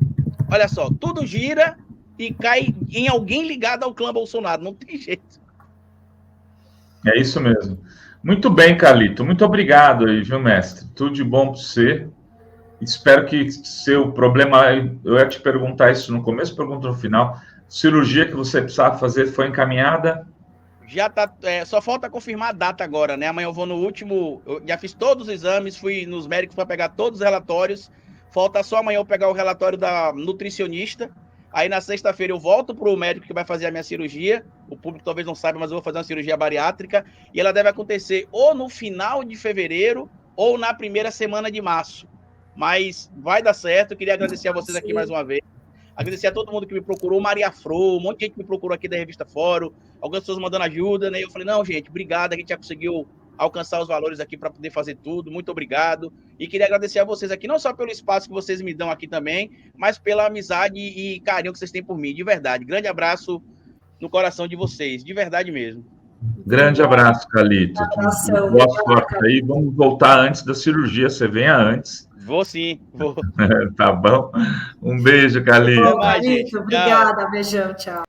Olha só, tudo gira e cai em alguém ligado ao clã Bolsonaro, não tem jeito. É isso mesmo. Muito bem, Carlito, muito obrigado aí, viu, mestre? Tudo de bom para você. Espero que seu problema, eu ia te perguntar isso no começo, pergunto no final, cirurgia que você precisava fazer foi encaminhada? Já tá, só falta confirmar a data agora, né? Amanhã eu vou no último, eu já fiz todos os exames, fui nos médicos para pegar todos os relatórios, falta só amanhã eu pegar o relatório da nutricionista, aí na sexta-feira eu volto para o médico que vai fazer a minha cirurgia, o público talvez não saiba, mas eu vou fazer uma cirurgia bariátrica, e ela deve acontecer ou no final de fevereiro ou na primeira semana de março, mas vai dar certo. Eu queria agradecer a vocês aqui mais uma vez. Agradecer a todo mundo que me procurou, Maria Fro, um monte de gente me procurou aqui da revista Fórum, algumas pessoas mandando ajuda, né? Eu falei, não, gente, obrigado, a gente já conseguiu alcançar os valores aqui para poder fazer tudo, muito obrigado. E queria agradecer a vocês aqui, não só pelo espaço que vocês me dão aqui também, mas pela amizade e carinho que vocês têm por mim, de verdade. Grande abraço no coração de vocês, de verdade mesmo. Grande abraço, Carlito. Boa sorte aí. Vamos voltar antes da cirurgia, você venha antes. Vou sim, vou. Tá bom? Um beijo, Carlito. Carlito, obrigada, beijão, tchau.